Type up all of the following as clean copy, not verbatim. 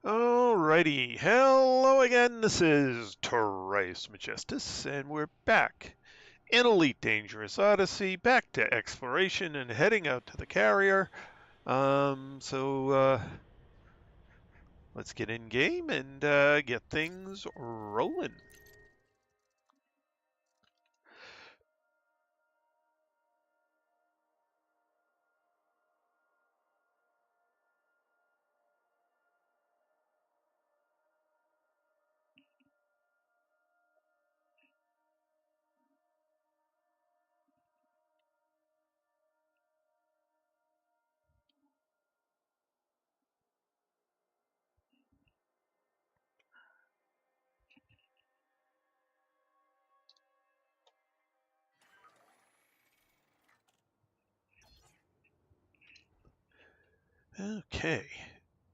Alrighty, hello again, this is Trice Majestus, and we're back in Elite Dangerous Odyssey, back to exploration and heading out to the carrier. Let's get in game and get things rolling. Okay,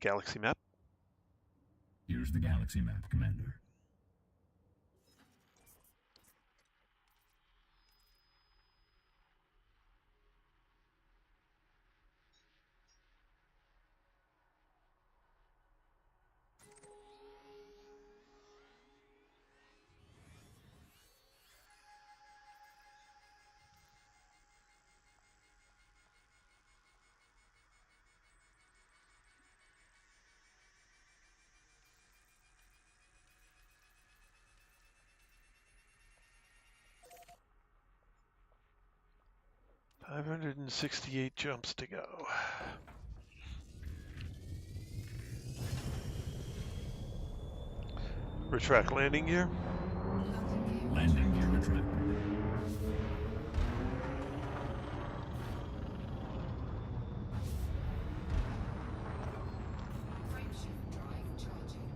galaxy map. Here's the galaxy map, Commander. $568 jumps to go. Retract landing gear. Landing gear retracted. Frameshift drive charging.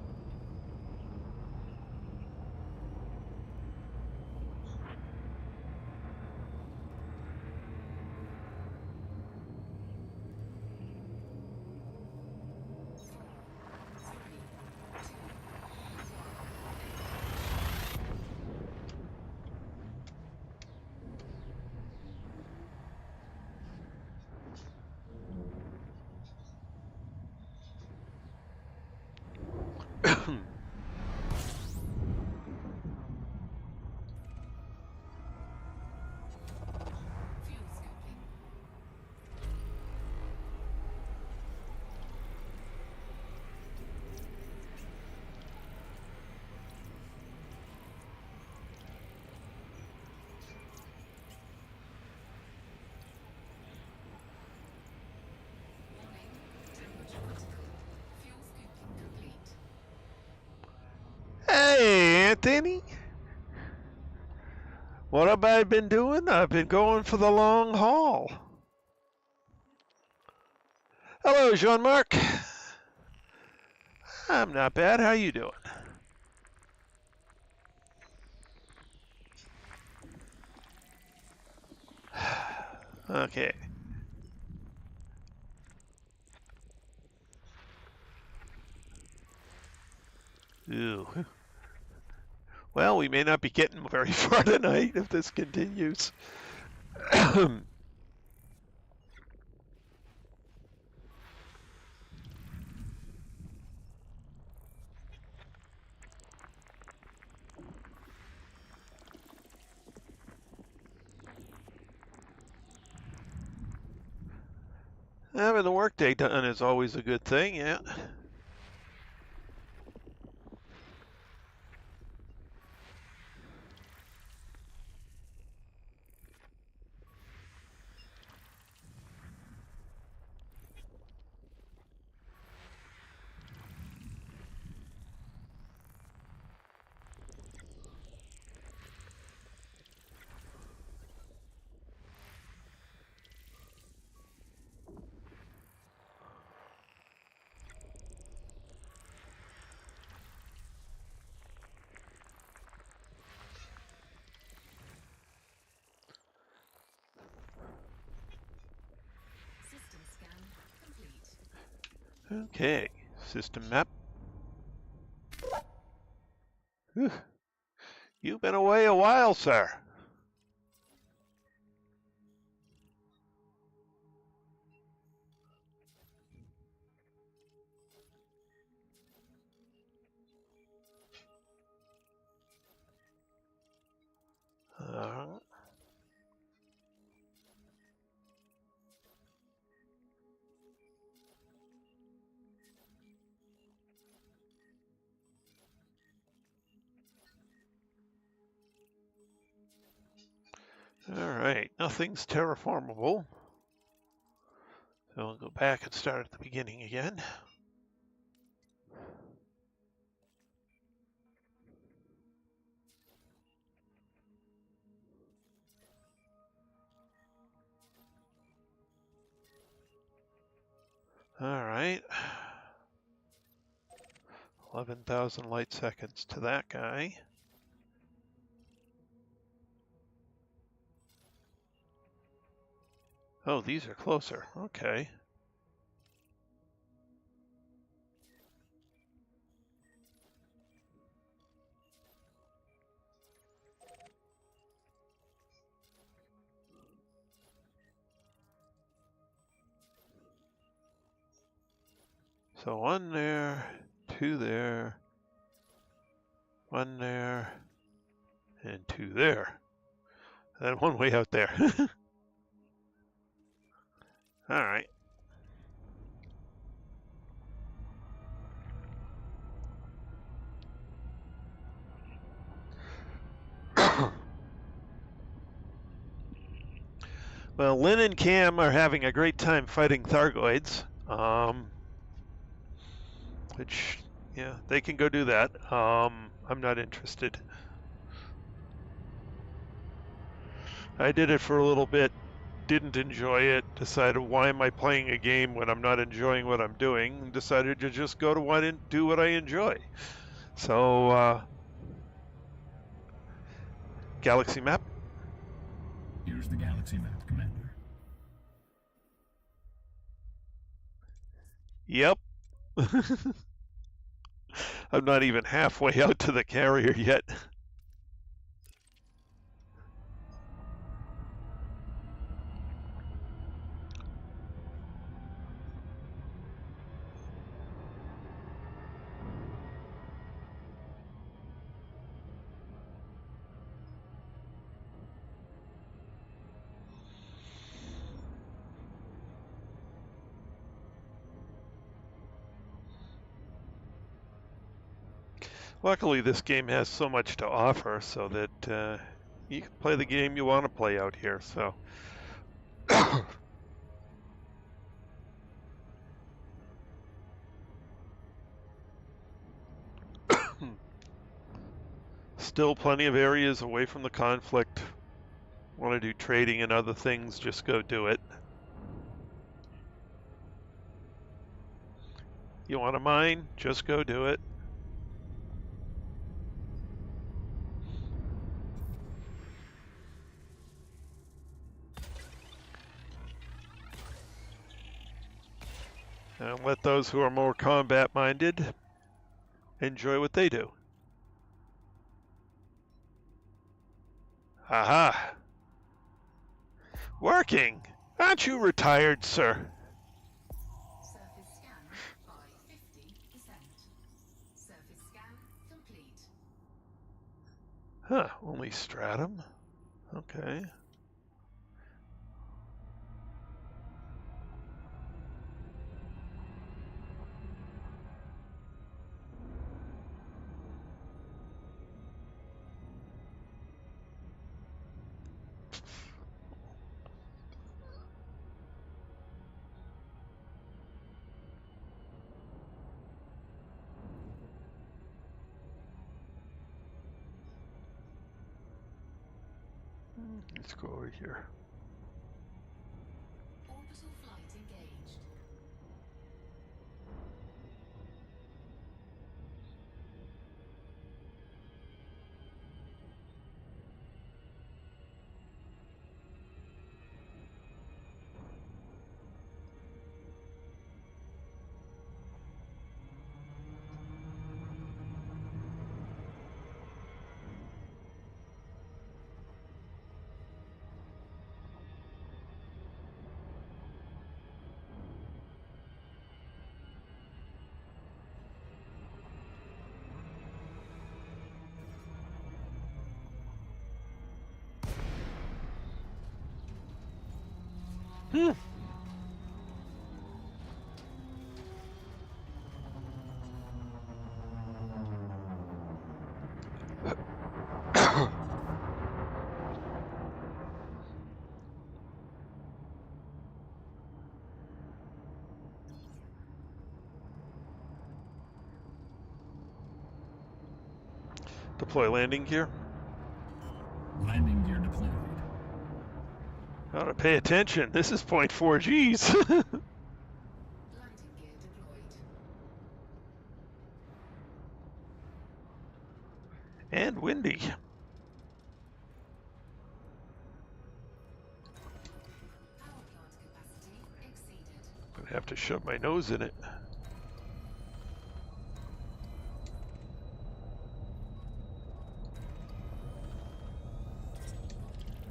Fuel scooping. Warning, temperature critical. Fuel scooping complete. Hey, Anthony. What have I been doing? I've been going for the long haul. Hello, Jean-Marc. I'm not bad. How you doing? Okay. Ew. Well, we may not be getting very far tonight if this continues. Having the workday done is always a good thing, yeah. System scan complete. Okay, system map. Whew. You've been away a while, sir. All right, nothing's terraformable. So we'll go back and start at the beginning again. All right. 11,000 light seconds to that guy. Oh, these are closer. Okay. So one there, two there, one there, and two there. And one way out there. All right. Well, Lynn and Cam are having a great time fighting Thargoids. Which, yeah, they can go do that. I'm not interested. I did it for a little bit, didn't enjoy it, decided why am I playing a game when I'm not enjoying what I'm doing, and decided to just go to do what I enjoy. So, galaxy map. Here's the galaxy map, Commander. Yep. I'm not even halfway out to the carrier yet. Luckily, this game has so much to offer so that you can play the game you want to play out here. So, still plenty of areas away from the conflict. Want to do trading and other things, just go do it. You want to mine, just go do it. And let those who are more combat-minded enjoy what they do. Aha! Working! Aren't you retired, sir? Surface scan by 50%. Surface scan complete. Huh, only stratum? Okay. Let's go over here. Orbital flight engaged. Hmm. Deploy landing gear. Landing gear deployed. Gotta pay attention. This is 0.4 Gs. Landing gear deployed. And windy. Power plant capacity exceeded. Gonna have to shove my nose in it.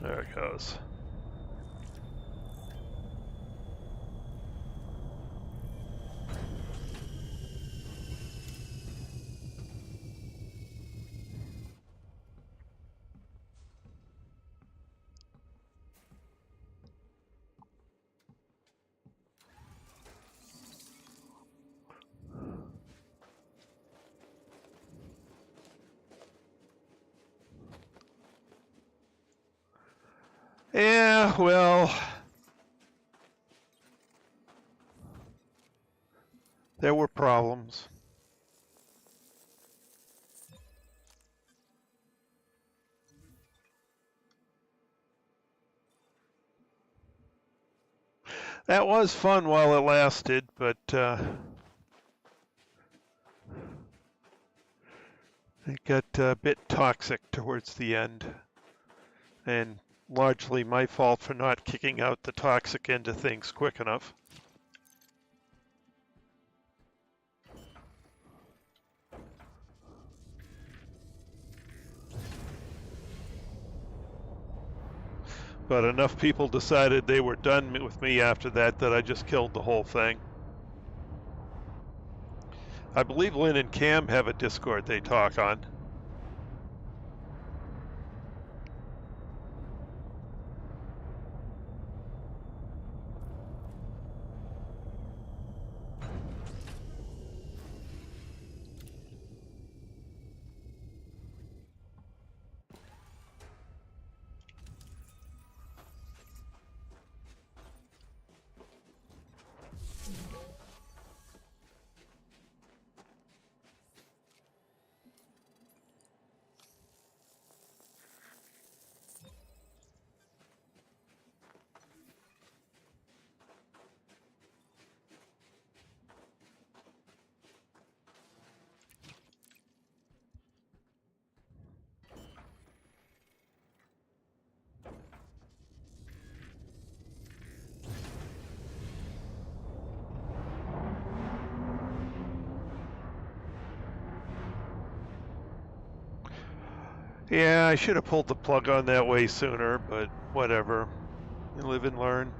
There it goes. Yeah, well, there were problems. That was fun while it lasted, but it got a bit toxic towards the end. And largely my fault for not kicking out the toxic end of things quick enough. But enough people decided they were done with me after that I just killed the whole thing. I believe Lynn and Cam have a Discord they talk on. Yeah, I should have pulled the plug on that way sooner, but whatever. You live and learn.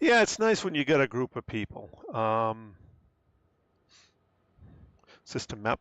Yeah, it's nice when you get a group of people. System map.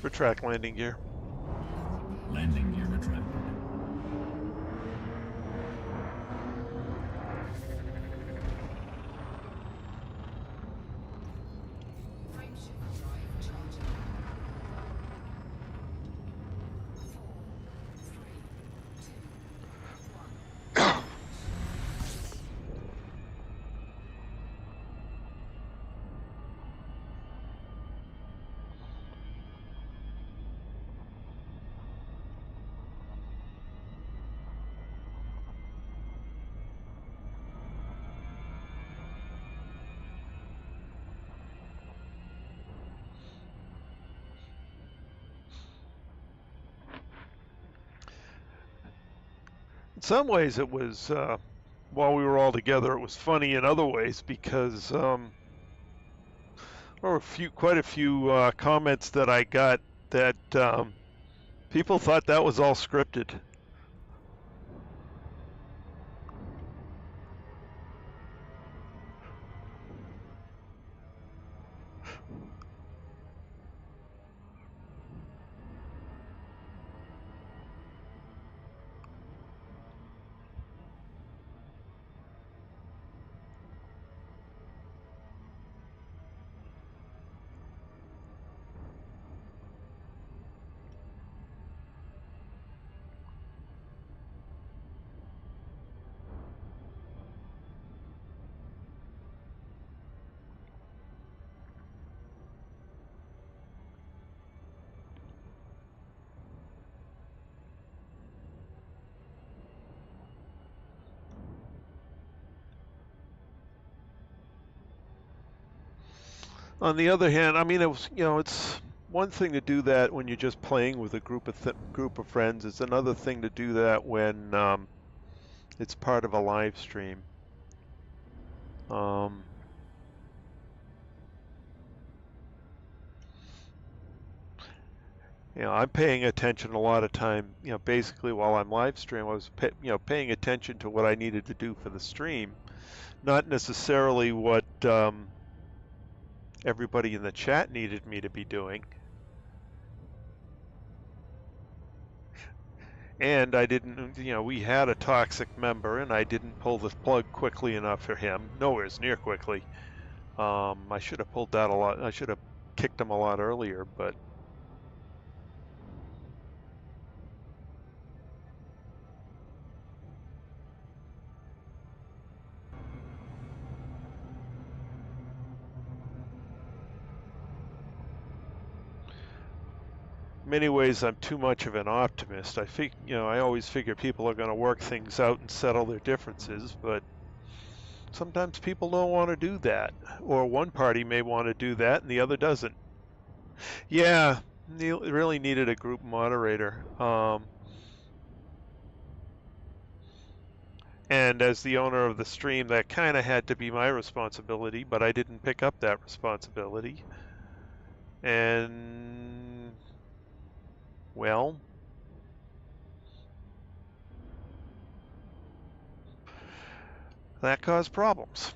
Retract landing gear. Landing gear retracted. Frameshift drive charging. some ways it was, while we were all together, it was funny in other ways because there were quite a few comments that I got that people thought that was all scripted. On the other hand, I mean, it was, it's one thing to do that when you're just playing with a group of friends. It's another thing to do that when it's part of a live stream. Um, I'm paying attention a lot of time. Basically while I'm live stream, I was paying attention to what I needed to do for the stream, not necessarily what everybody in the chat needed me to be doing. And I didn't, we had a toxic member, and I didn't pull the plug quickly enough for him, nowhere near quickly. I should have pulled that a lot. I should have kicked him a lot earlier, but in many ways, I'm too much of an optimist. I always figure people are going to work things out and settle their differences, but sometimes people don't want to do that, or one party may want to do that and the other doesn't. Yeah, Neil really needed a group moderator. And as the owner of the stream, that kind of had to be my responsibility, but I didn't pick up that responsibility. And, well, that caused problems.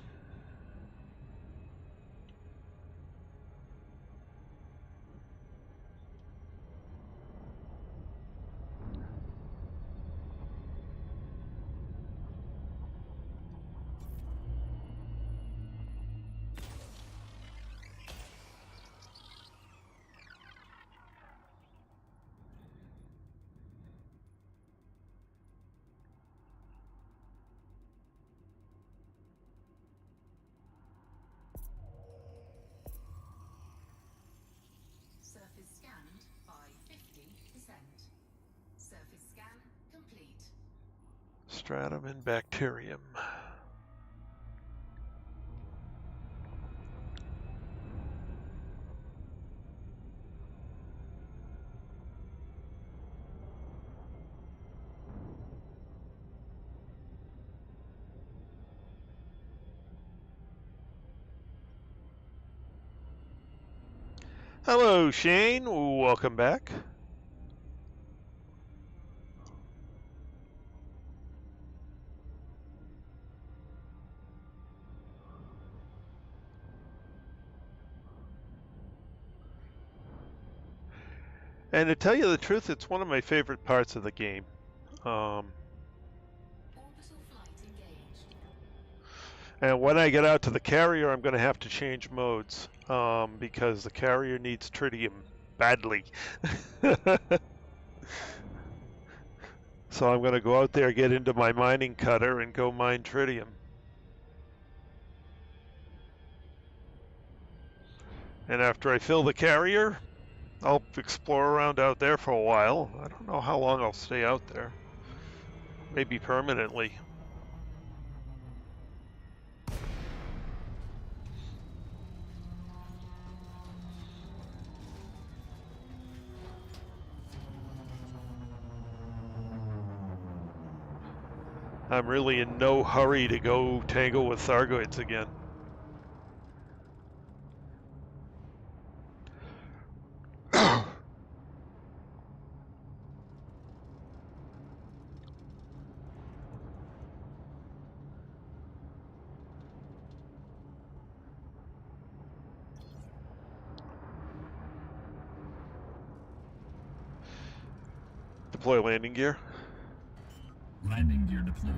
Surface scanned by 50%. Surface scan complete. Stratum and bacterium. Hello, Shane. Welcome back. And to tell you the truth, it's one of my favorite parts of the game. Orbital flight engaged. And when I get out to the carrier, I'm going to have to change modes because the carrier needs tritium badly. So I'm going to go out there, get into my mining cutter, and go mine tritium. And after I fill the carrier, I'll explore around out there for a while. I don't know how long I'll stay out there. Maybe permanently. I'm really in no hurry to go tangle with Thargoids again. Deploy landing gear. Landing gear deployed.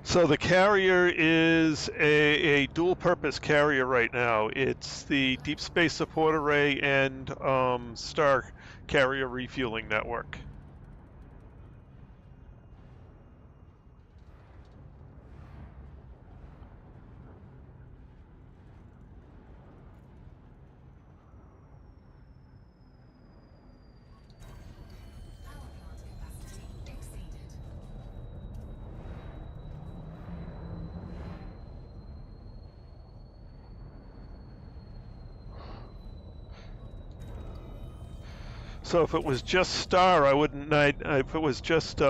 So the carrier is a dual-purpose carrier right now. It's the Deep Space Support Array and Star Carrier Refueling Network. Power plant capacity exceeded. So if it was just Star, I wouldn't. If it was just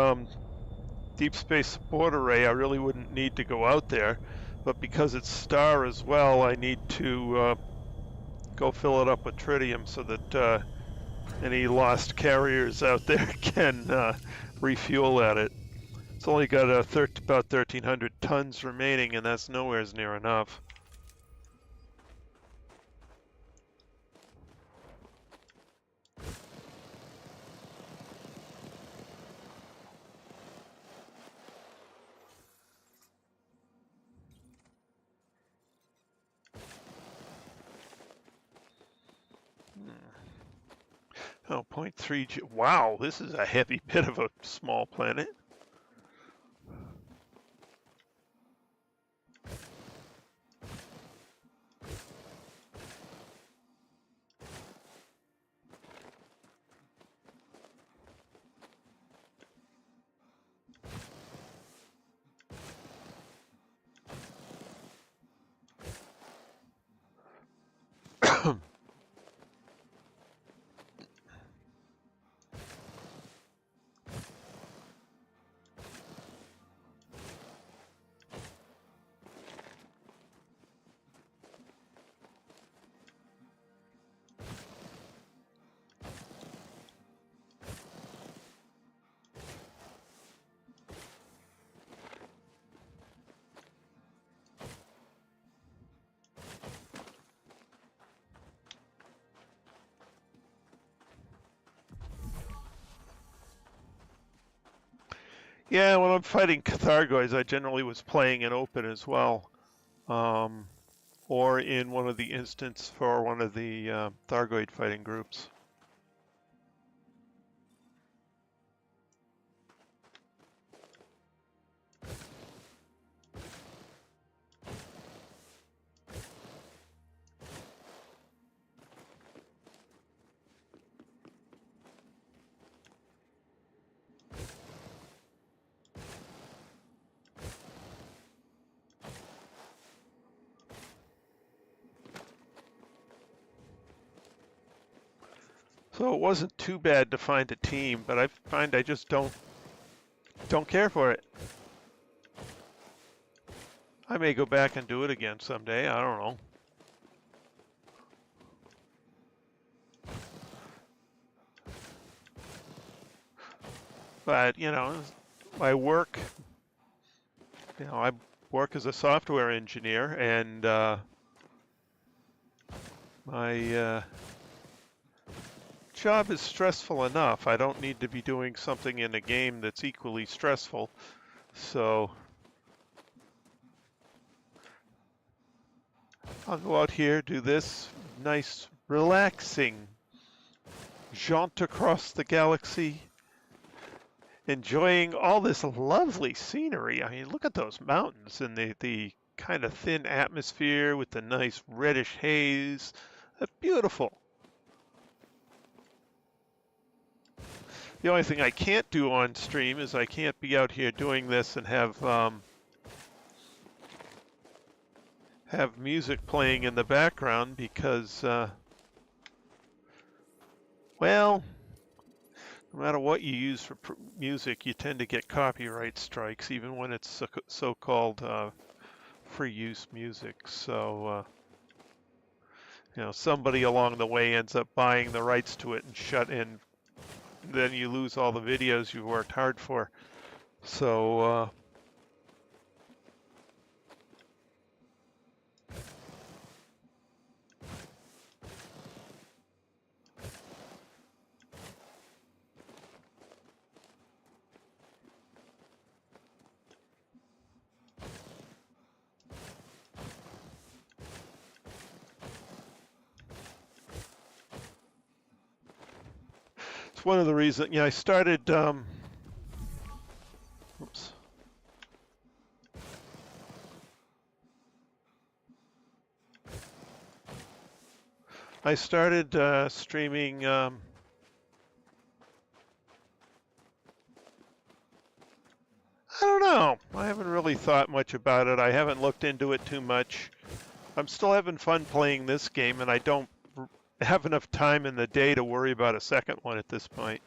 Deep Space Support Array, I really wouldn't need to go out there. But because it's Star as well, I need to go fill it up with tritium so that any lost carriers out there can refuel at it. It's only got about 1,300 tons remaining, and that's nowhere near enough. Oh, 0.3 G. Wow, this is a heavy bit of a small planet. Yeah, when I'm fighting Cathargoids, I generally was playing in open as well, or in one of the instants for one of the Thargoid fighting groups. So it wasn't too bad to find a team, but I find I just don't care for it. I may go back and do it again someday. I don't know. But I work. I work as a software engineer, and my job is stressful enough. I don't need to be doing something in a game that's equally stressful. So I'll go out here, do this nice, relaxing jaunt across the galaxy, enjoying all this lovely scenery. I mean, look at those mountains and the kind of thin atmosphere with the nice reddish haze. Beautiful. The only thing I can't do on stream is I can't be out here doing this and have music playing in the background because, well, No matter what you use for music, you tend to get copyright strikes, even when it's so-called free use music. So, somebody along the way ends up buying the rights to it and then you lose all the videos you've worked hard for. So, it's one of the reasons, I started, oops. I started streaming, I don't know. I haven't really thought much about it. I haven't looked into it too much. I'm still having fun playing this game, and I don't have enough time in the day to worry about a second one at this point.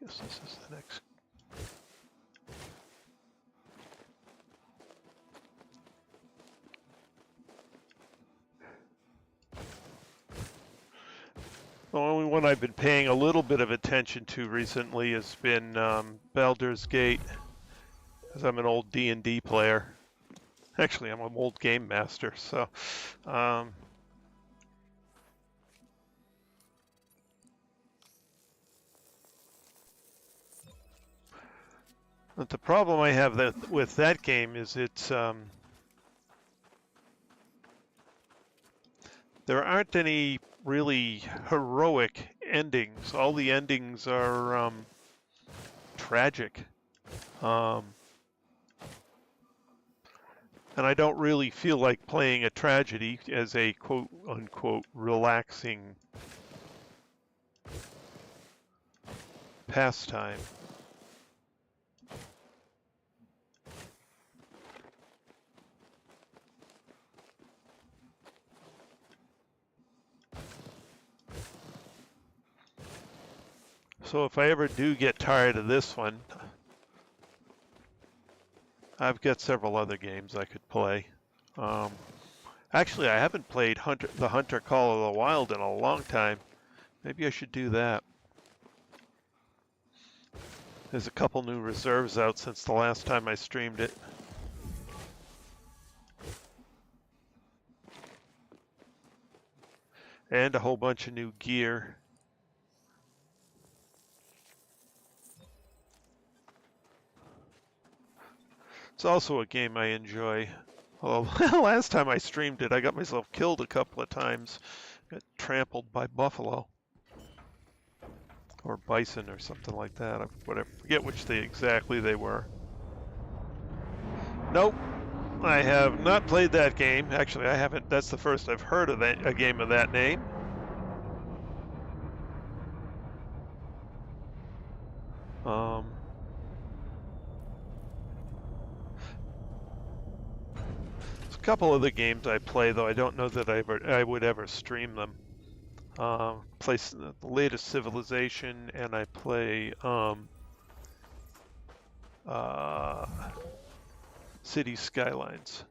I guess this is the next. The only one I've been paying a little bit of attention to recently has been Baldur's Gate, because I'm an old D&D player. Actually, I'm an old game master, so but the problem I have with that game is there aren't any really heroic endings. All the endings are tragic. And I don't really feel like playing a tragedy as a quote unquote relaxing pastime. So if I ever do get tired of this one, I've got several other games I could play. Actually, I haven't played the Hunter Call of the Wild in a long time. Maybe I should do that. There's a couple new reserves out since the last time I streamed it. And a whole bunch of new gear. It's also a game I enjoy. Although last time I streamed it, I got myself killed a couple of times. Got trampled by buffalo. Or bison or something like that. I forget which exactly they were. Nope. I have not played that game. Actually, I haven't. That's the first I've heard of a game of that name. There's a couple of the games I play, though I don't know that I would ever stream them. Play the latest Civilization, and I play City Skylines.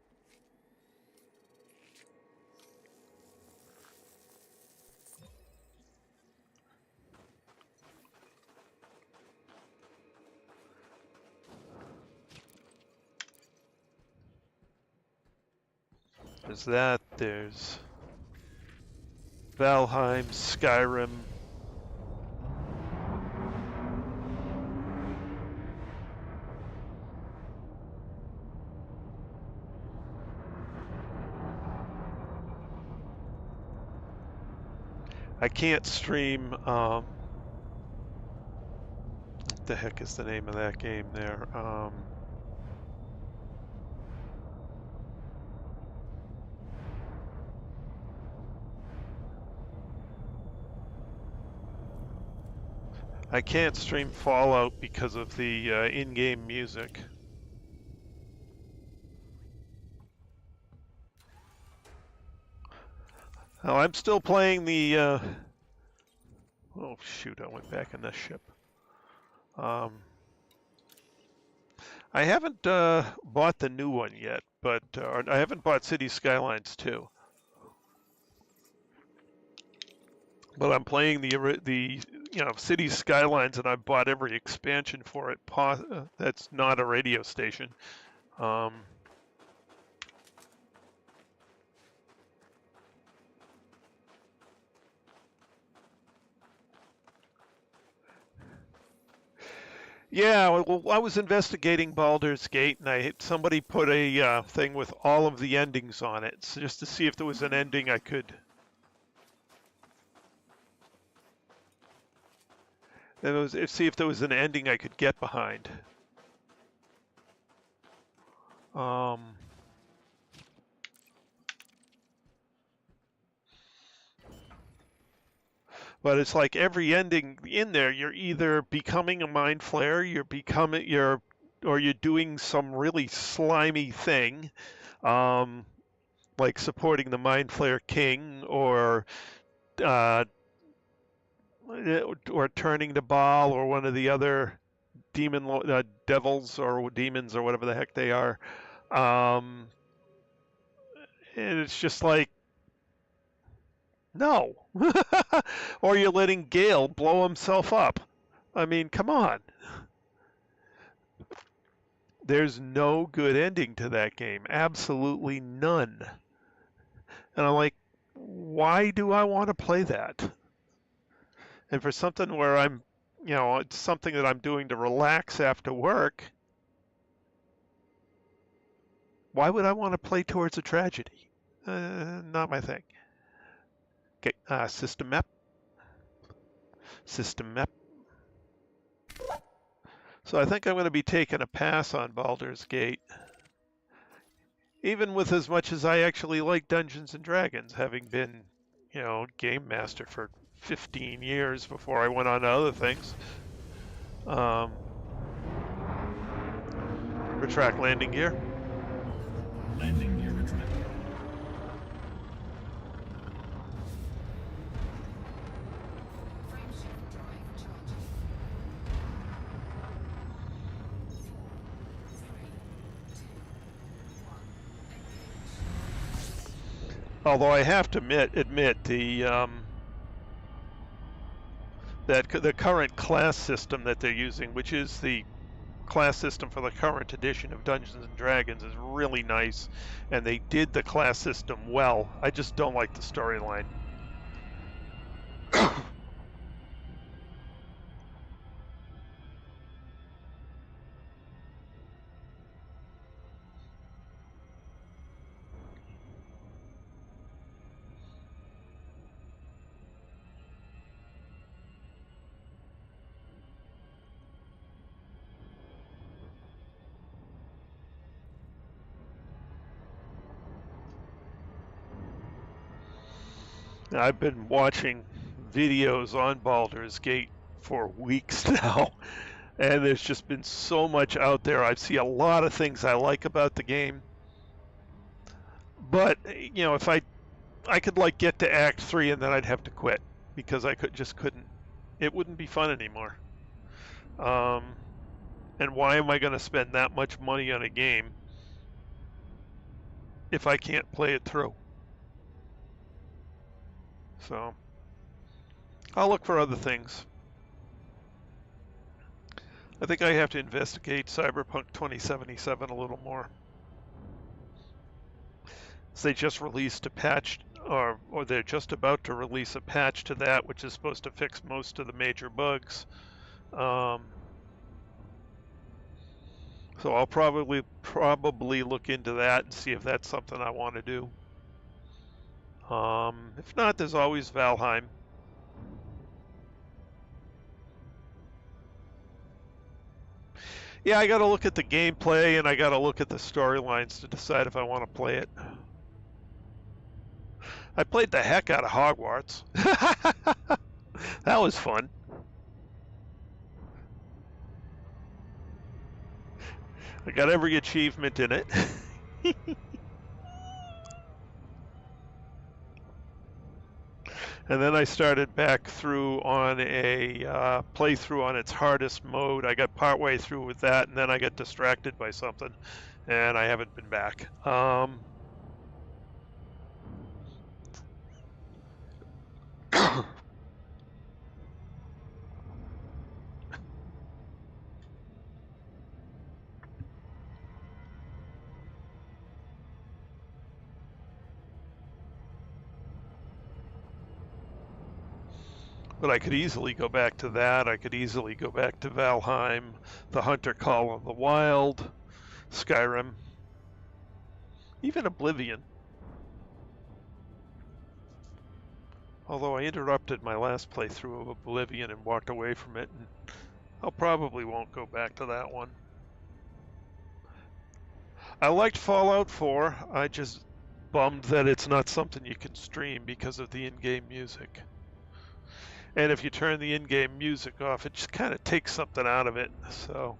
There's that, there's Valheim, Skyrim. I can't stream, what the heck is the name of that game there? I can't stream Fallout because of the in-game music. Oh, I'm still playing the. Oh shoot! I went back in this ship. I haven't bought the new one yet, but I haven't bought City Skylines 2. But I'm playing the City Skylines, and I've bought every expansion for it. That's not a radio station. Yeah, well, I was investigating Baldur's Gate, and somebody put a thing with all of the endings on it, so just to see if there was an ending I could. See if there was an ending I could get behind. But it's like every ending in there, you're either becoming a mind flayer, or you're doing some really slimy thing, like supporting the mind flayer king, or turning to Baal or one of the other devils or demons or whatever the heck they are. And it's just like, no. Or you're letting Gale blow himself up. I mean, come on. There's no good ending to that game. Absolutely none. And I'm like, why do I want to play that? And for something where it's something that I'm doing to relax after work, why would I want to play towards a tragedy? Not my thing. Okay, system map. System map. So I think I'm going to be taking a pass on Baldur's Gate. Even with as much as I actually like Dungeons and Dragons, having been, game master for 15 years before I went on to other things. Retract landing gear. Landing gear retracted. Frameshift drive charging. 4, 3, 2, 1. Engage. Although I have to admit the current class system that they're using, which is the class system for the current edition of Dungeons and Dragons, is really nice, and they did the class system well. I just don't like the storyline. I've been watching videos on Baldur's Gate for weeks now, and there's just been so much out there. I see a lot of things I like about the game, but if I could get to Act 3 and then I'd have to quit because I couldn't. It wouldn't be fun anymore. And why am I going to spend that much money on a game if I can't play it through? So I'll look for other things. I think I have to investigate Cyberpunk 2077 a little more. So they just released a patch, or they're just about to release a patch to that, which is supposed to fix most of the major bugs. So I'll probably look into that and see if that's something I want to do. If not, there's always Valheim. Yeah, I got to look at the gameplay and I got to look at the storylines to decide if I want to play it. I played the heck out of Hogwarts. That was fun. I got every achievement in it. And then I started back through on a playthrough on its hardest mode. I got partway through with that, and then I got distracted by something, and I haven't been back. But I could easily go back to that. I could easily go back to Valheim, the Hunter Call of the Wild, Skyrim, even Oblivion. Although I interrupted my last playthrough of Oblivion and walked away from it, and I probably won't go back to that one. I liked Fallout 4. I just bummed that it's not something you can stream because of the in-game music. And if you turn the in-game music off, it just kind of takes something out of it. So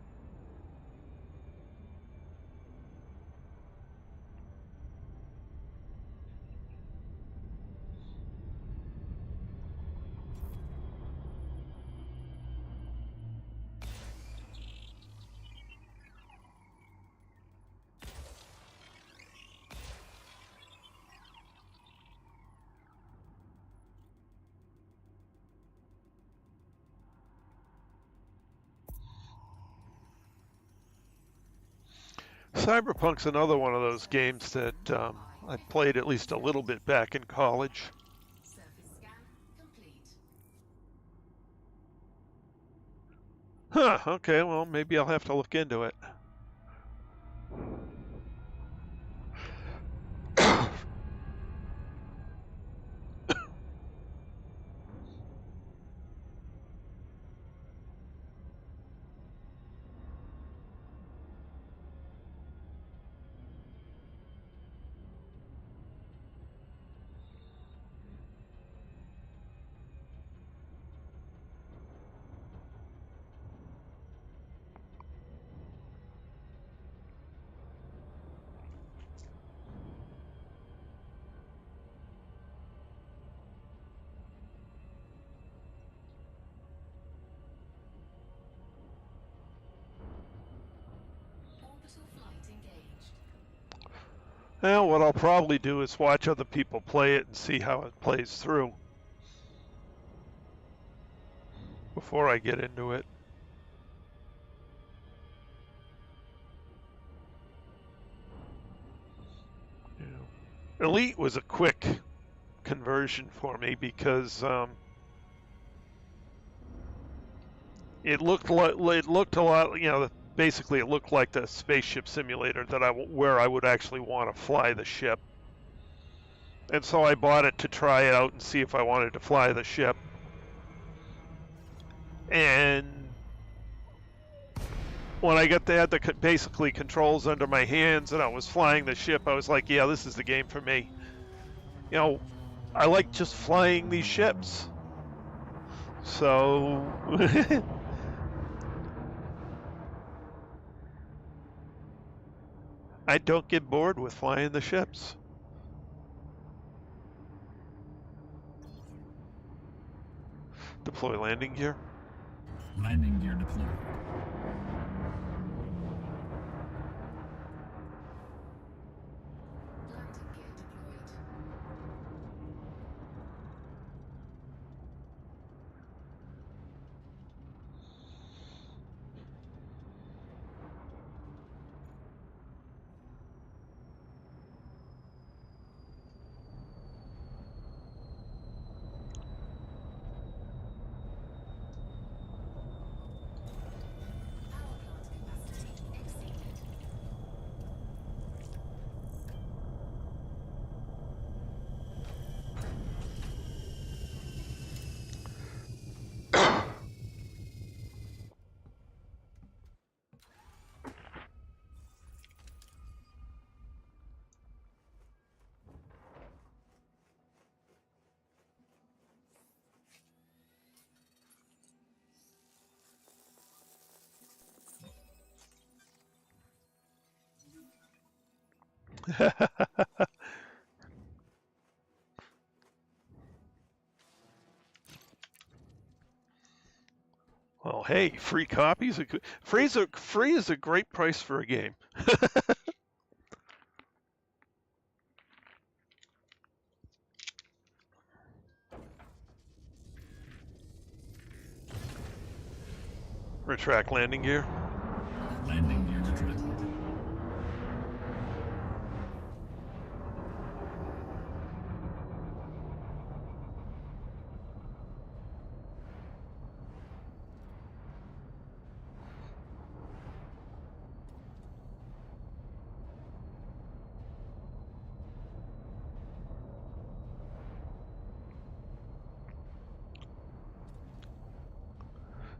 Cyberpunk's another one of those games that I played at least a little bit back in college. Surface scan complete. Huh, okay, well, maybe I'll have to look into it. Orbital flight engaged. Well, what I'll probably do is watch other people play it and see how it plays through before I get into it. You know, Elite was a quick conversion for me because it looked a lot, basically it looked like the spaceship simulator where I would actually want to fly the ship. And so I bought it to try it out and see if I wanted to fly the ship. And when I had the basically controls under my hands and I was flying the ship, I was like, yeah, this is the game for me. I like just flying these ships. So I don't get bored with flying the ships. Deploy landing gear. Landing gear deployed. Landing gear deployed. Well, hey, free copies. Free is a great price for a game. Retract landing gear. Landing gear deployed.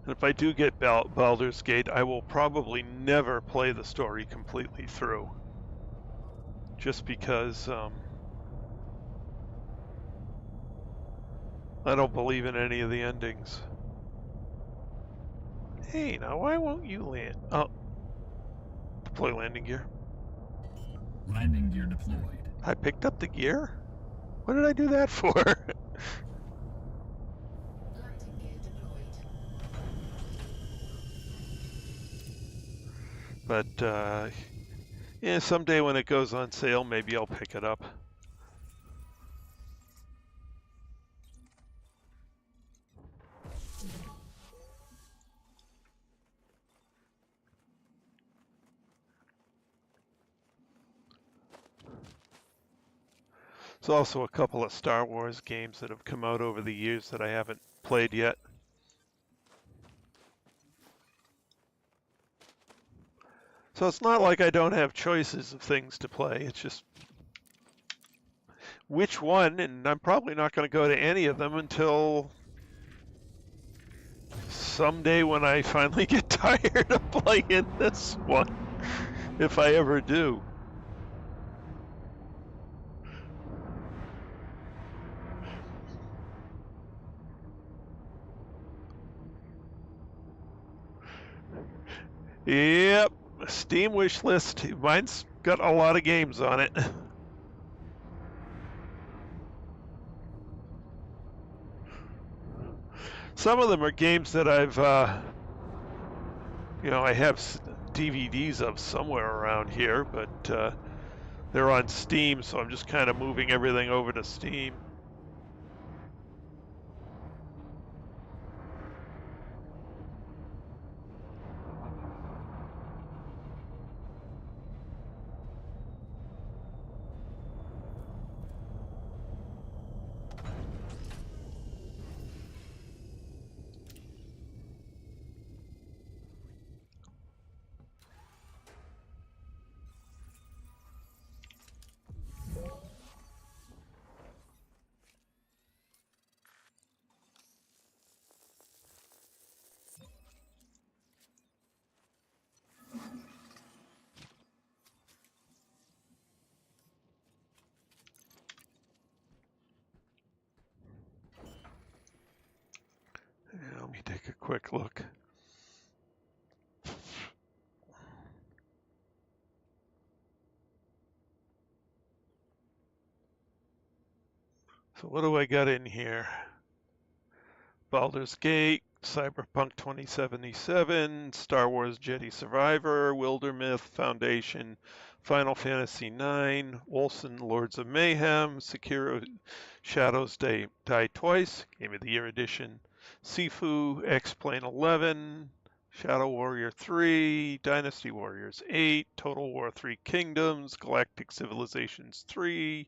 And if I do get Baldur's Gate, I will probably never play the story completely through. Just because I don't believe in any of the endings. Hey, now why won't you land? Oh, deploy landing gear. Landing gear deployed. I picked up the gear? What did I do that for? Landing gear deployed. But, yeah, someday when it goes on sale, maybe I'll pick it up. There's also a couple of Star Wars games that have come out over the years that I haven't played yet. So it's not like I don't have choices of things to play. It's just which one, and I'm probably not going to go to any of them until someday when I finally get tired of playing this one, if I ever do. Yep, Steam wish list. Mine's got a lot of games on it. Some of them are games that I've, I have DVDs of somewhere around here, but they're on Steam, so I'm just kind of moving everything over to Steam. Yeah, let me take a quick look. So what do I got in here? Baldur's Gate, Cyberpunk 2077, Star Wars Jedi Survivor, Wildermyth, Foundation, Final Fantasy IX, Wolcen Lords of Mayhem, Sekiro Shadows Die Twice, Game of the Year Edition, Sifu, X-Plane 11, Shadow Warrior 3, Dynasty Warriors 8, Total War 3 Kingdoms, Galactic Civilizations 3,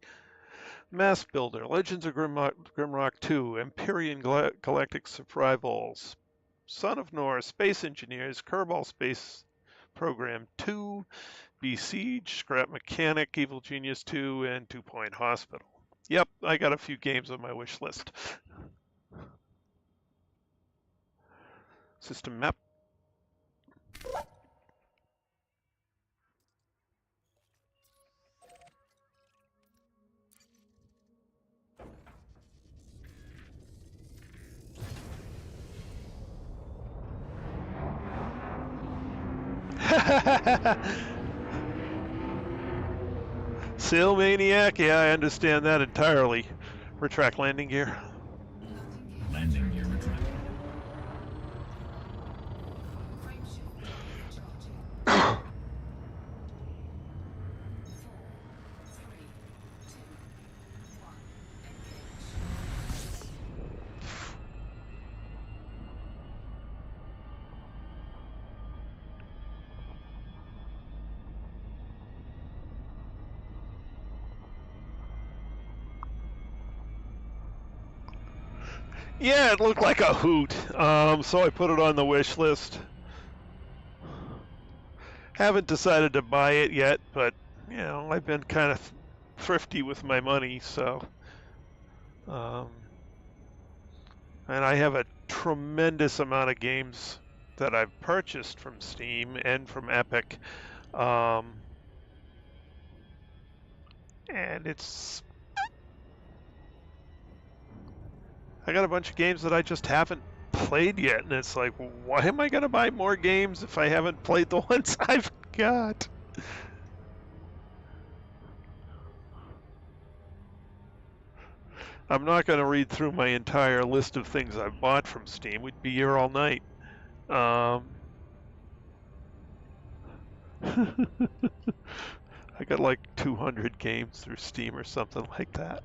Mass Builder, Legends of Grimrock 2, Empyrean Galactic Survivals, Son of Norse, Space Engineers, Kerbal Space Program 2, Besiege, Scrap Mechanic, Evil Genius 2, and 2 Point Hospital. Yep, I got a few games on my wish list. System map. Sale maniac, yeah, I understand that entirely. Retract landing gear. Landing gear retracted. Frameshift recharging. 4, 3, 2, 1. Engage. Yeah, it looked like a hoot, so I put it on the wish list. Haven't decided to buy it yet, but you know, I've been kind of thrifty with my money, so um, and I have a tremendous amount of games that I've purchased from Steam and from Epic, um, and I got a bunch of games that I just haven't played yet, and it's like, why am I going to buy more games if I haven't played the ones I've got? I'm not going to read through my entire list of things I've bought from Steam. We'd be here all night. I got like 200 games through Steam or something like that.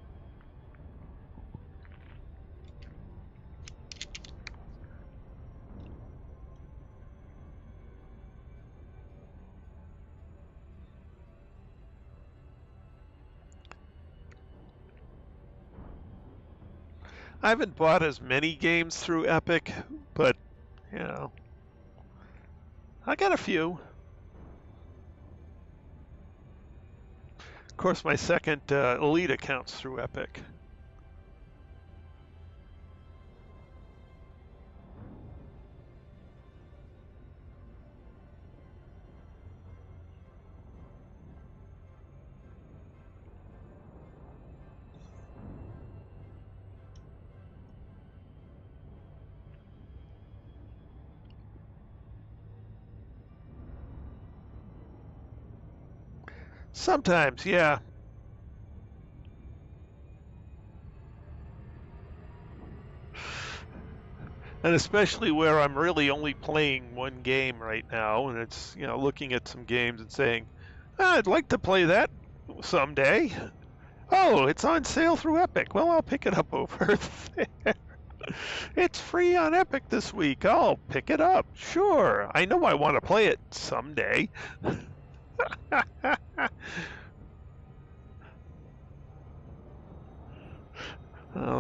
I haven't bought as many games through Epic, but you know, I got a few. Of course, my second Elite account's through Epic. Sometimes, yeah. And especially where I'm really only playing one game right now, and it's, you know, looking at some games and saying, I'd like to play that someday. Oh, it's on sale through Epic. Well, I'll pick it up over there. It's free on Epic this week. I'll pick it up. Sure. I know I want to play it someday.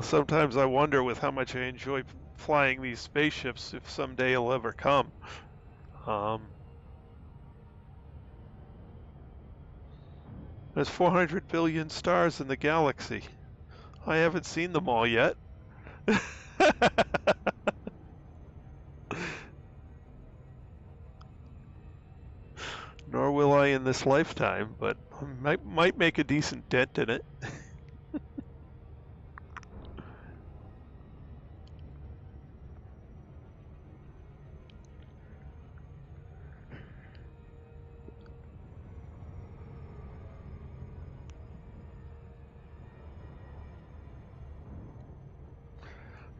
Sometimes I wonder with how much I enjoy flying these spaceships if someday it'll ever come. Um, there's 400 billion stars in the galaxy. I haven't seen them all yet. Nor will I in this lifetime, but might make a decent dent in it.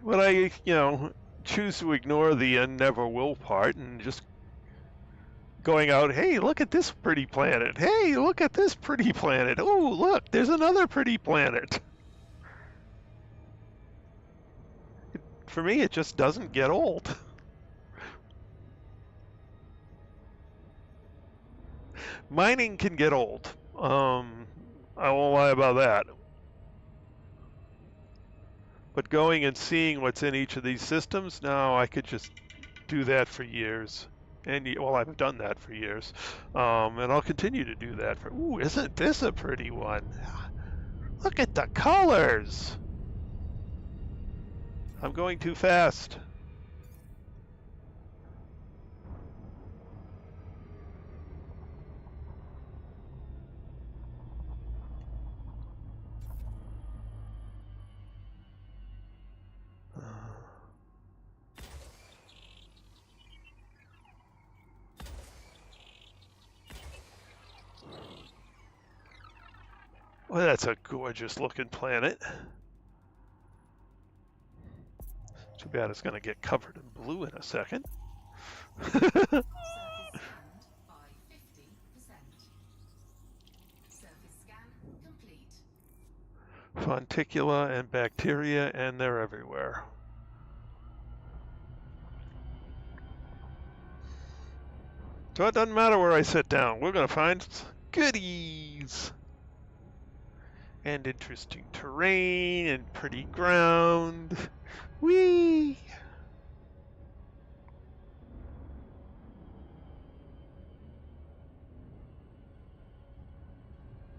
But I, you know, choose to ignore the never will part and just going out, hey, look at this pretty planet. Hey, look at this pretty planet. Oh, look, there's another pretty planet. For me, it just doesn't get old. Mining can get old. I won't lie about that. But going and seeing what's in each of these systems, now I could just do that for years. And well, I've done that for years, and I'll continue to do that for. Ooh, isn't this a pretty one? Look at the colors. I'm going too fast. Well, that's a gorgeous looking planet. Too bad it's going to get covered in blue in a second. Surface scanned by 50%. Surface scan complete. Fonticula and bacteria, and they're everywhere. So it doesn't matter where I sit down. We're going to find goodies. And interesting terrain and pretty ground. Whee!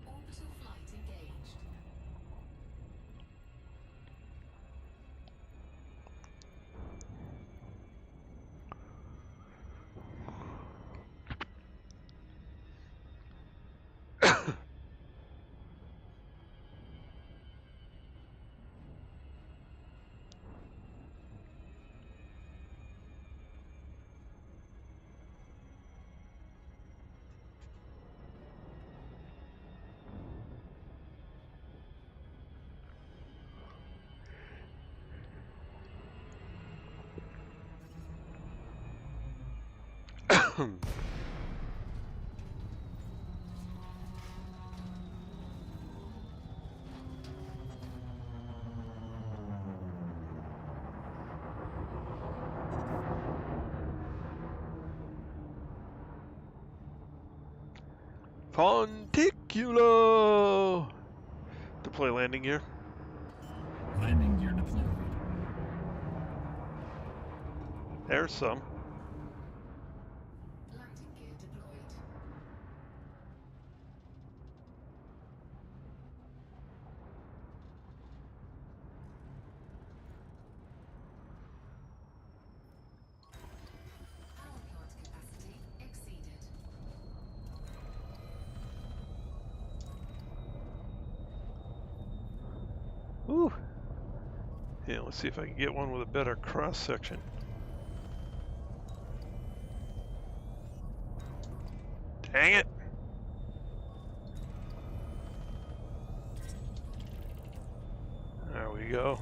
Orbital flight engaged. Fonticula! Deploy landing gear. Landing gear deployed. There's some. Landing gear deployed. Power plant capacity exceeded. Ooh. Yeah, let's see if I can get one with a better cross section. Dang it! There we go.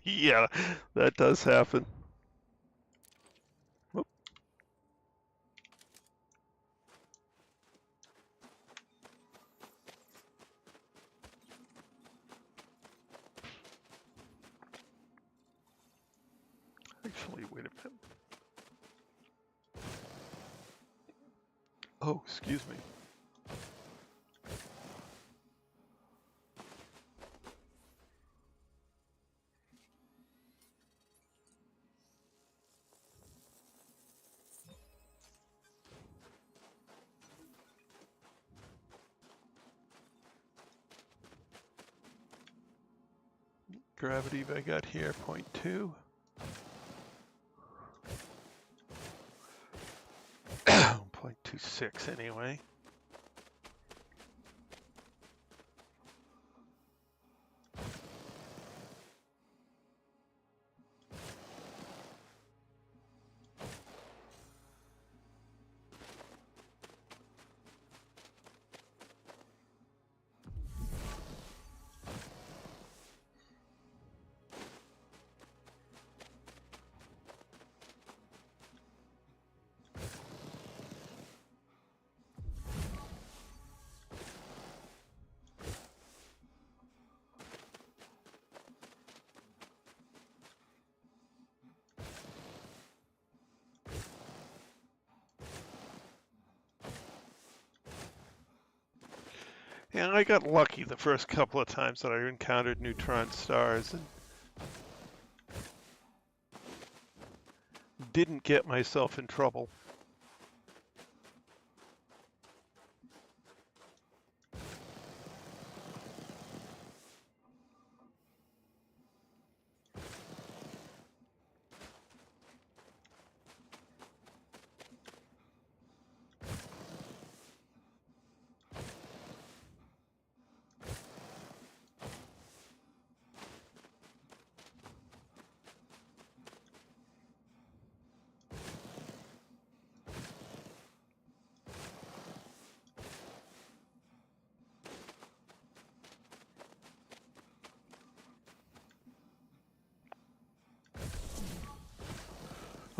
Yeah, that does happen. Whoop. Actually, wait a minute. Oh, excuse me. Gravity I got here, 0.2. 0.26 anyway. Yeah, I got lucky the first couple of times that I encountered neutron stars and didn't get myself in trouble.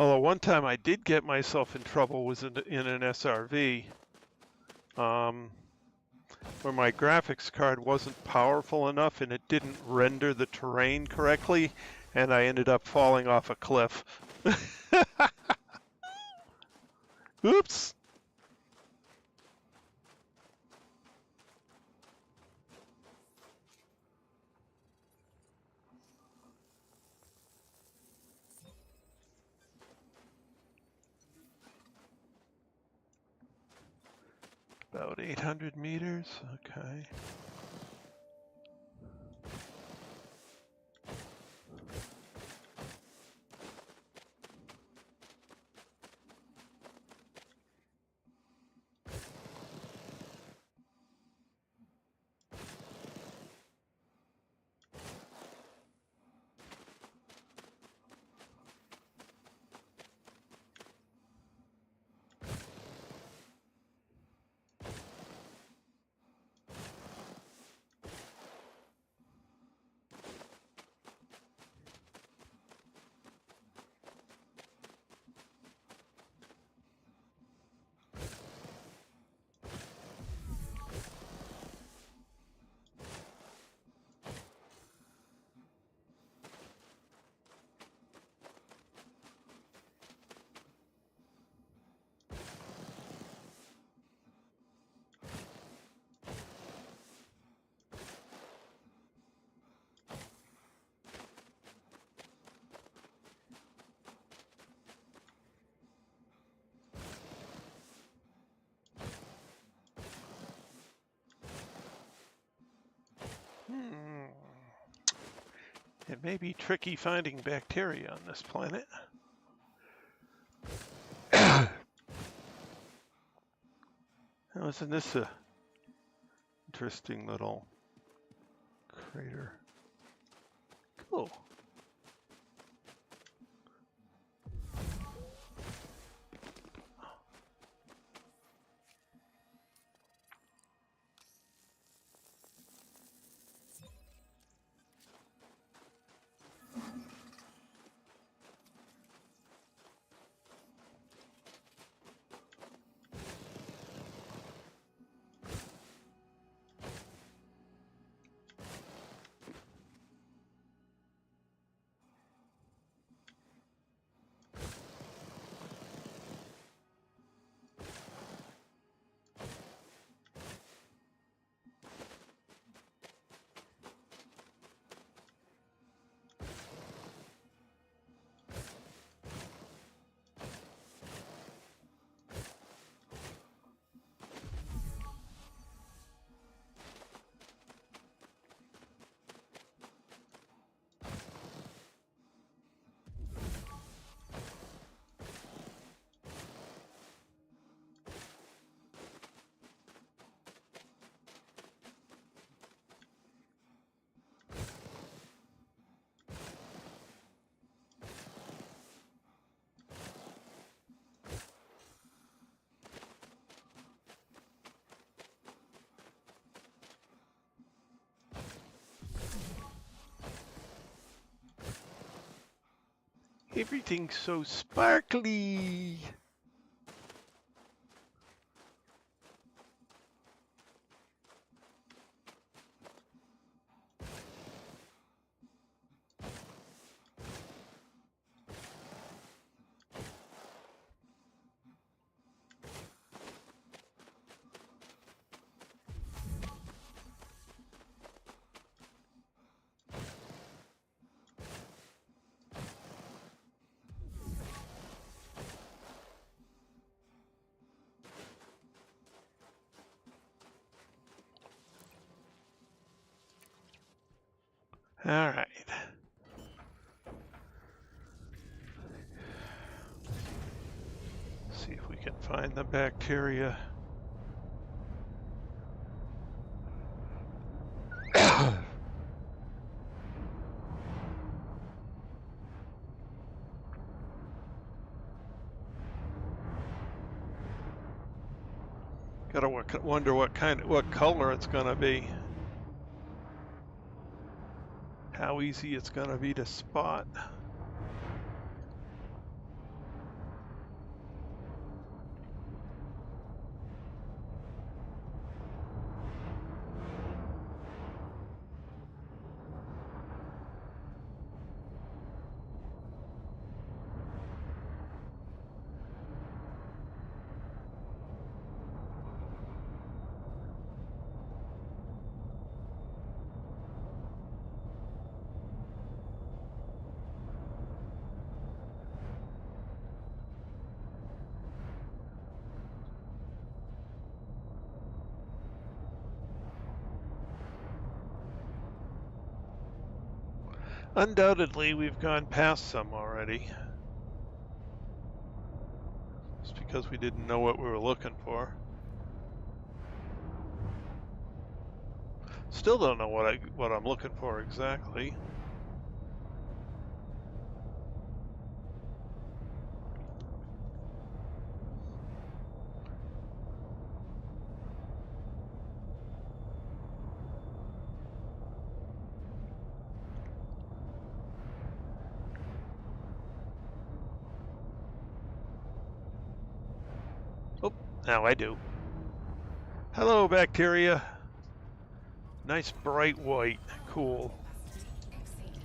Although one time I did get myself in trouble was in an SRV, where my graphics card wasn't powerful enough and it didn't render the terrain correctly, and I ended up falling off a cliff. Oops! About 800 meters, okay. It may be tricky finding bacteria on this planet. Now, isn't this a interesting little crater? Cool. Everything's so sparkly. All right. See if we can find the bacteria. Gotta wonder what color it's gonna be. How easy it's gonna be to spot. Undoubtedly, we've gone past some already. Just because we didn't know what we were looking for. Still don't know what I'm looking for exactly. Oh, now I do. Hello, bacteria. Nice bright white. Cool. Capacity exceeded.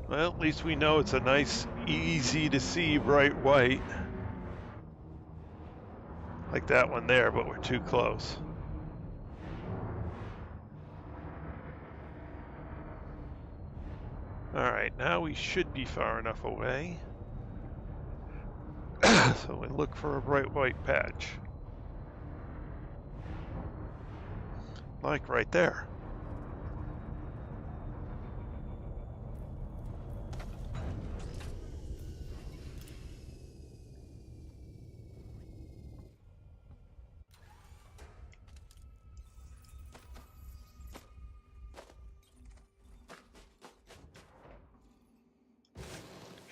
Well, at least we know it's a nice, easy to see bright white. Like that one there, but we're too close. Alright, now we should be far enough away. So we look for a bright white patch. Like right there.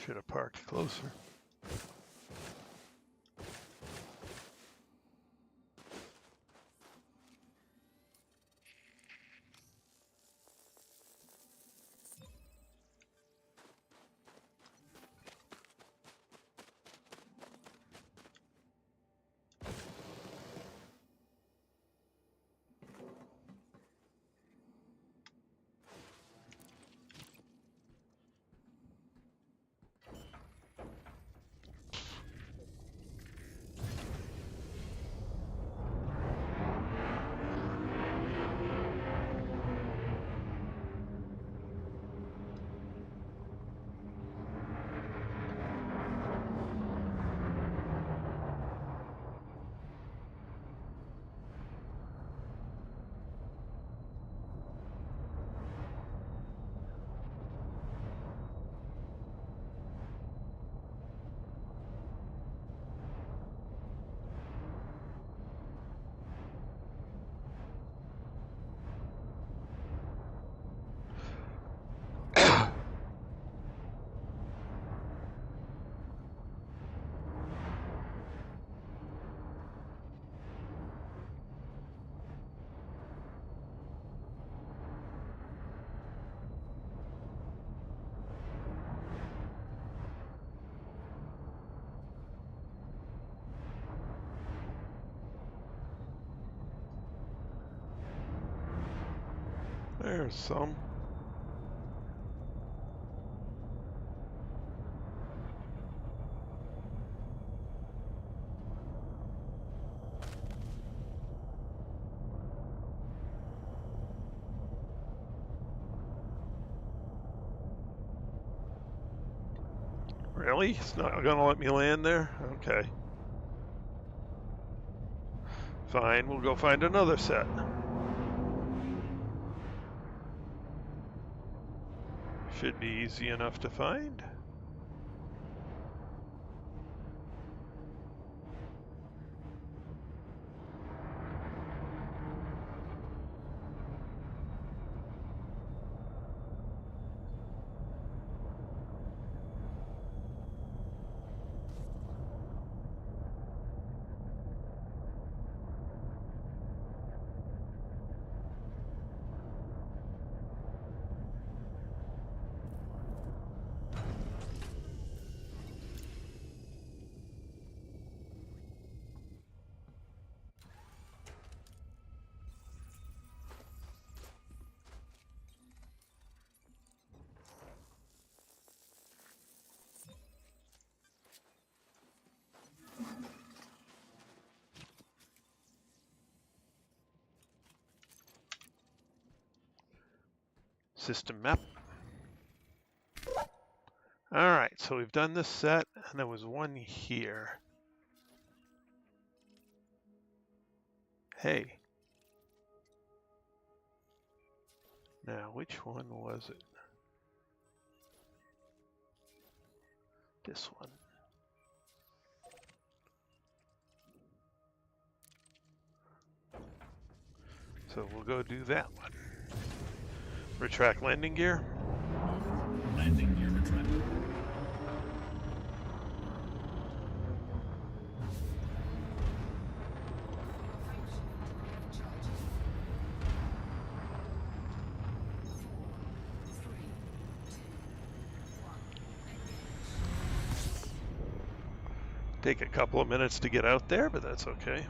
Should have parked closer. There's some. Really? It's not gonna let me land there? Okay. Fine, we'll go find another set. Should be easy enough to find. system map. All right, so we've done this set, and there was one here. Hey. Now, which one was it? This one. So we'll go do that one. Retract landing gear. Landing gear retracted. Take a couple of minutes to get out there, but that's okay.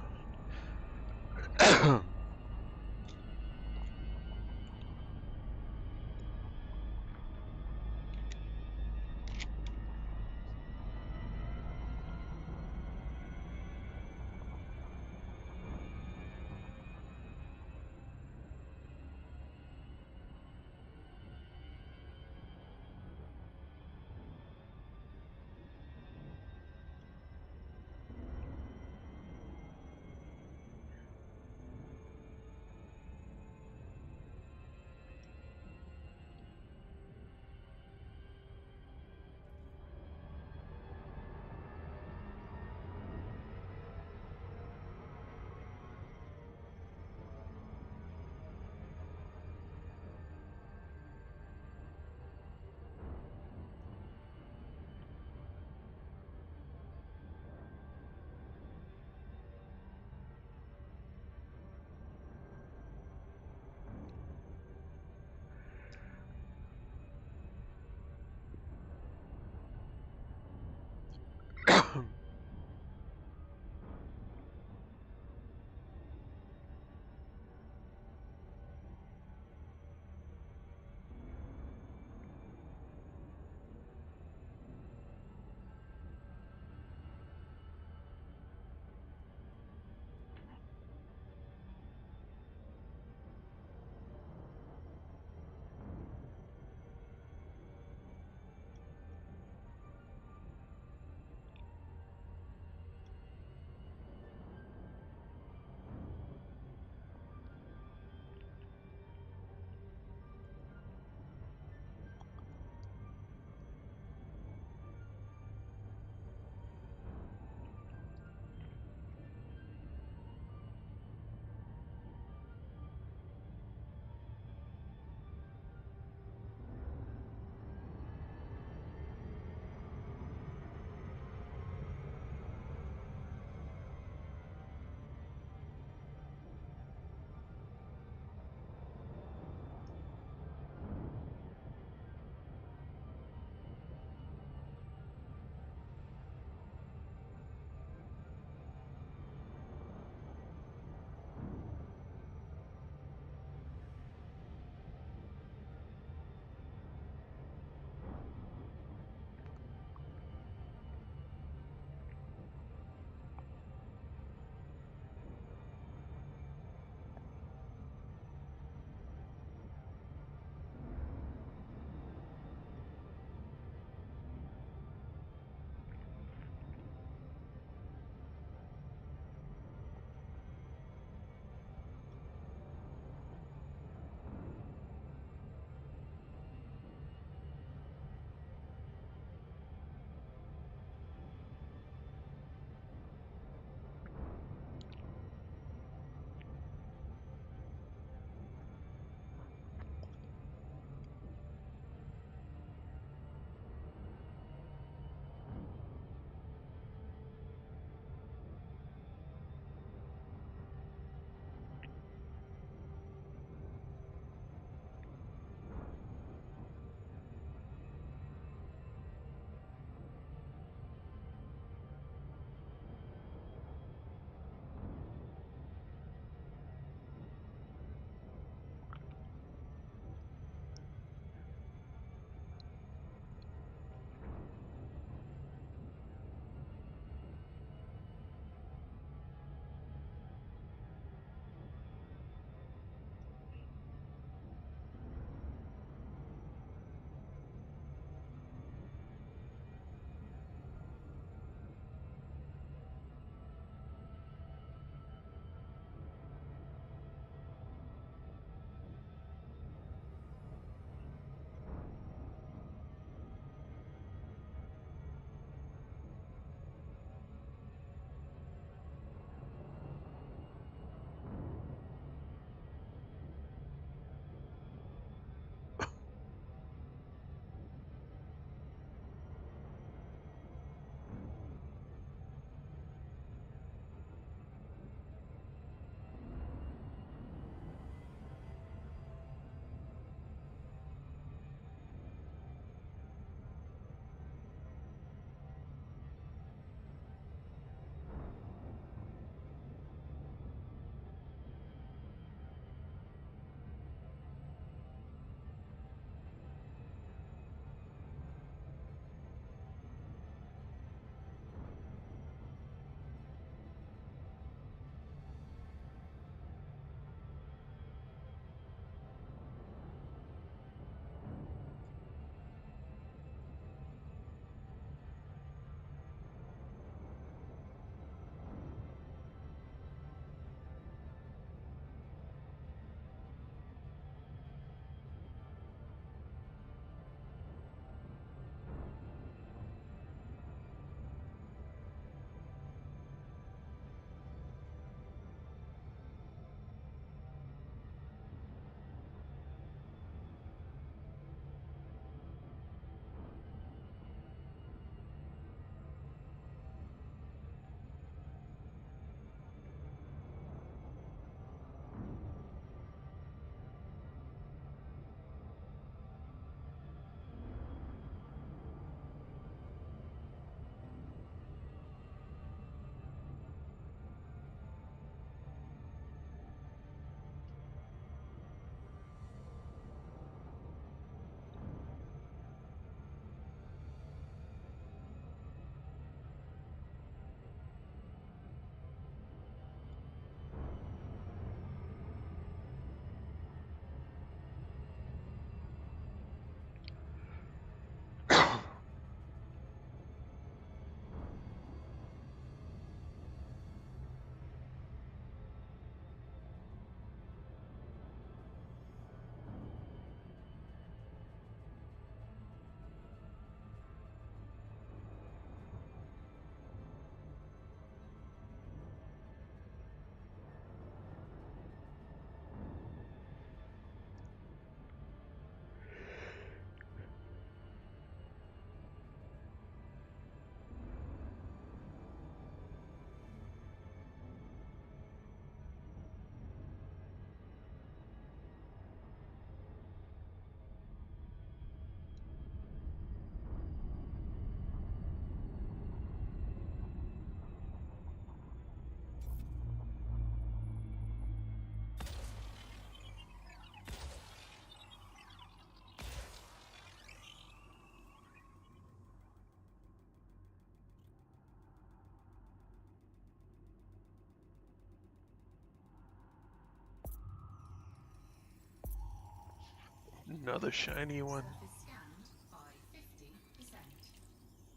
Another shiny one. Surface scanned by 50%.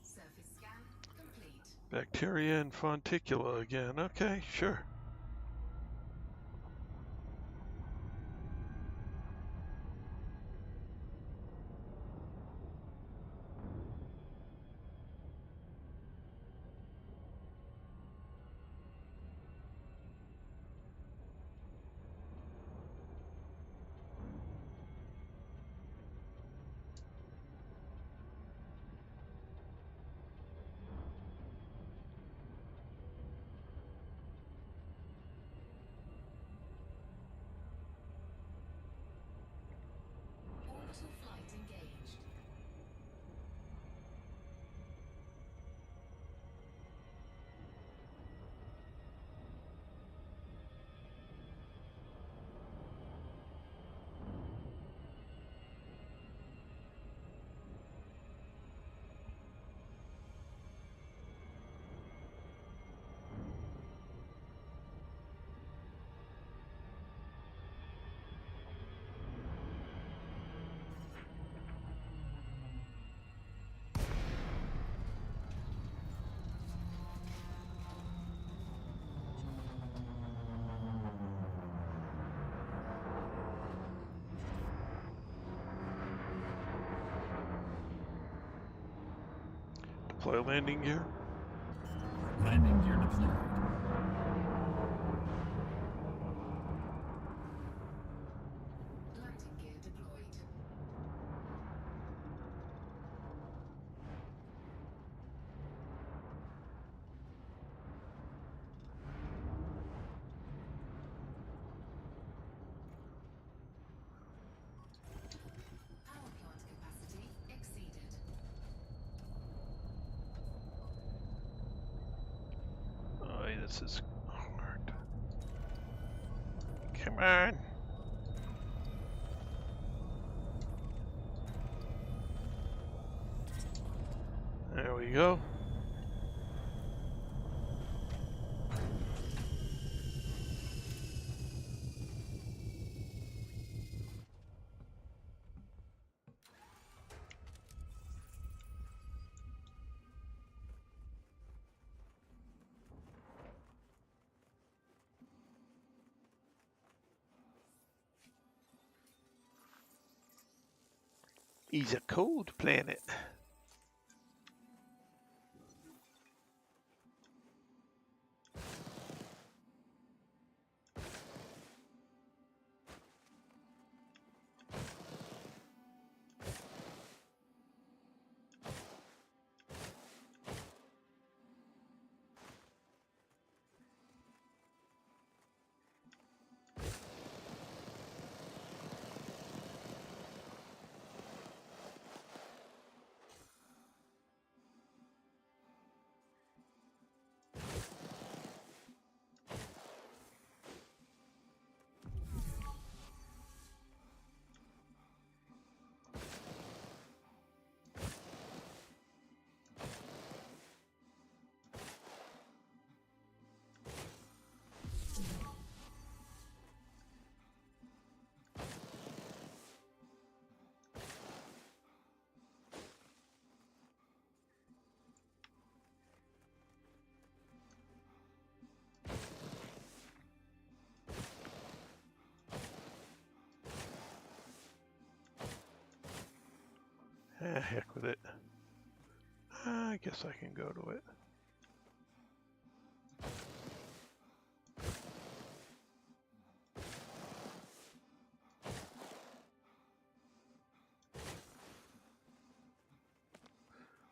Surface scan complete. Bacteria and fonticula again. Okay, sure. Orbital flight engaged. Deploy landing gear. Landing gear deployed. Landing gear deployed. Power plant capacity exceeded. Oh, this is hard. Come on. There we go. He's a cold planet. Ah, heck with it. I guess I can go to it.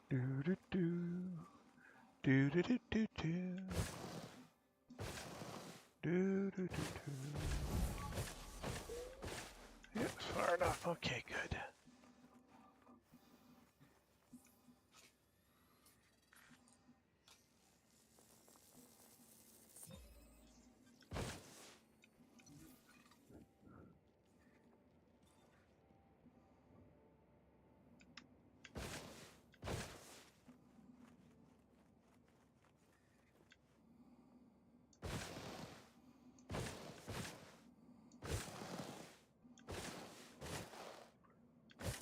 Do do do. Do do do do do. Do do do do. Yep, far enough. Okay, good.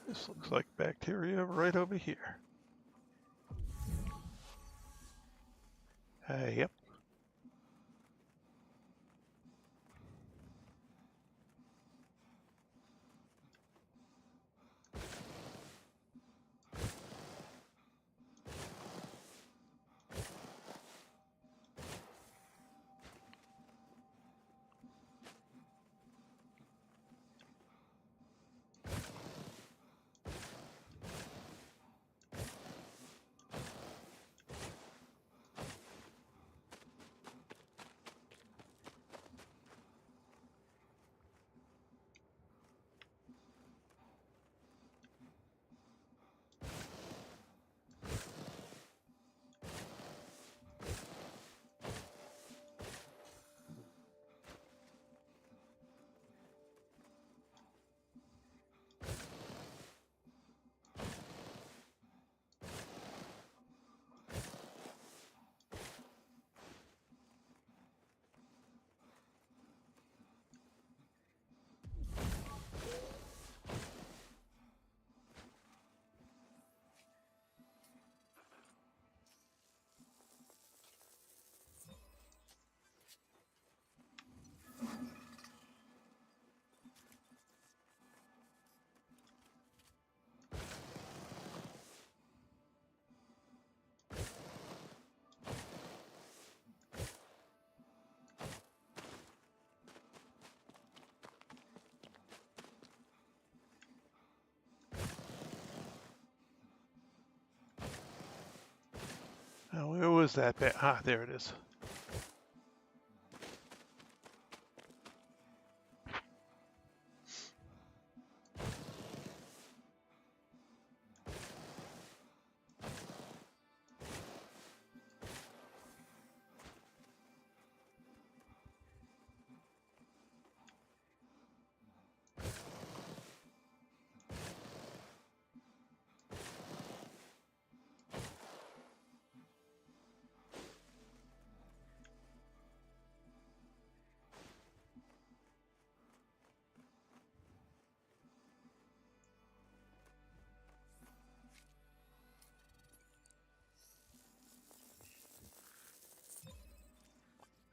This looks like bacteria right over here. Yep. Now, where was that? There it is.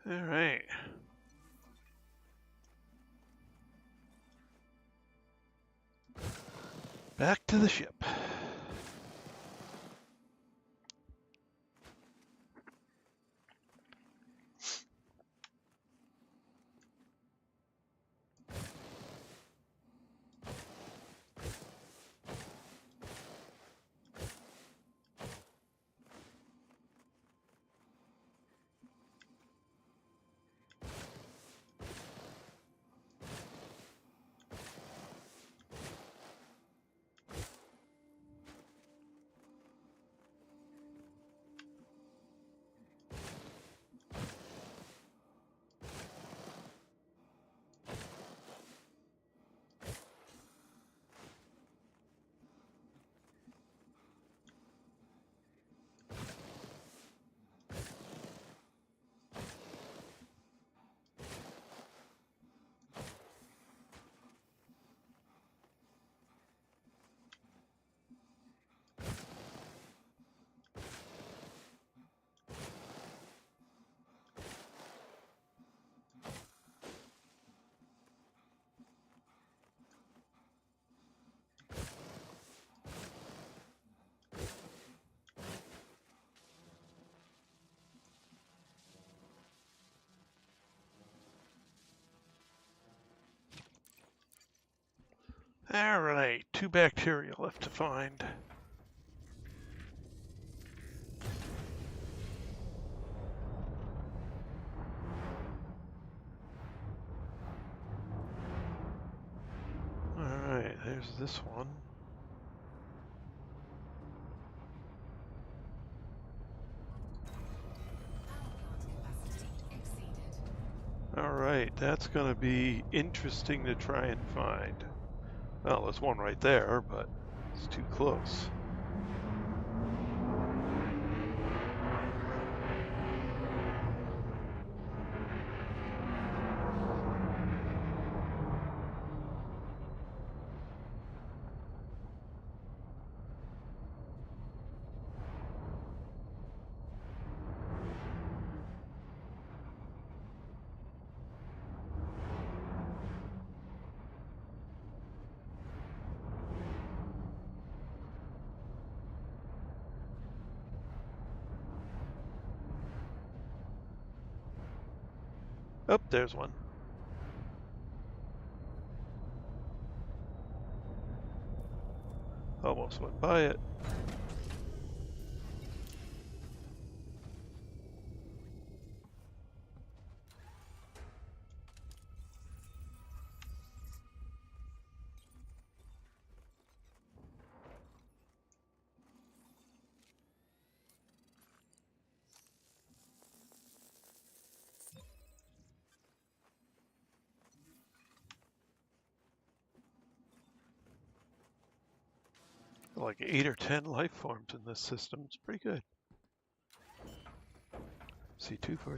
All right. Back to the ship. All right, 2 bacteria left to find. All right, there's this one. All right, that's going to be interesting to try and find. Well, there's one right there, but it's too close. Oh, there's one. Almost went by it. Like 8 or 10 life forms in this system. It's pretty good. C2 for...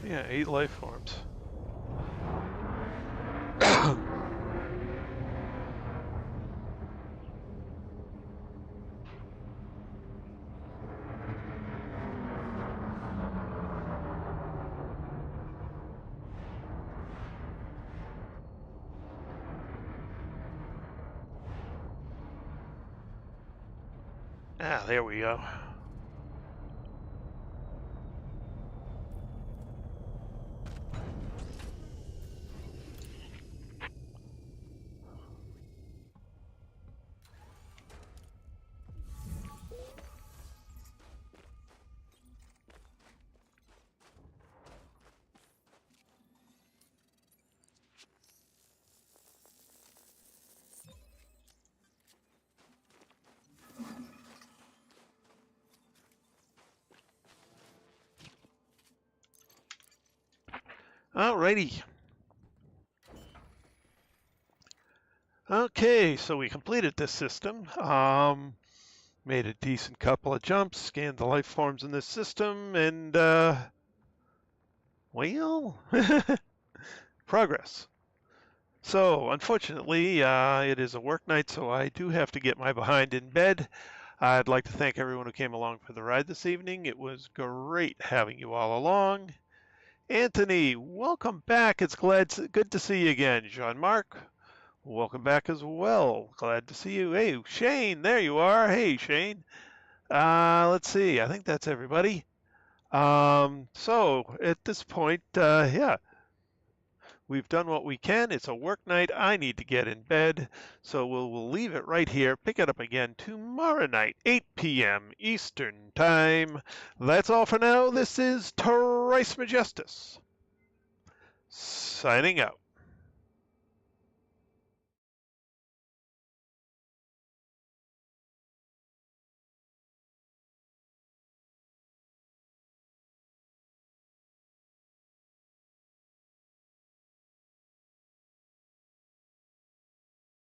Yeah, 8 life forms. Ah, there we go. Alrighty. Okay, so we completed this system. Made a decent couple of jumps, scanned the life forms in this system, and, well, progress. So, unfortunately, it is a work night, so I do have to get my behind in bed. I'd like to thank everyone who came along for the ride this evening. It was great having you all along. Anthony, welcome back. It's good to see you again. Jean-Marc, welcome back as well. Glad to see you. Hey, Shane, there you are. Hey, Shane. Let's see. I think that's everybody. So at this point, yeah, we've done what we can. It's a work night. I need to get in bed. So we'll leave it right here. Pick it up again tomorrow night, 8 p.m. Eastern Time. That's all for now. This is Trice Majestus signing out.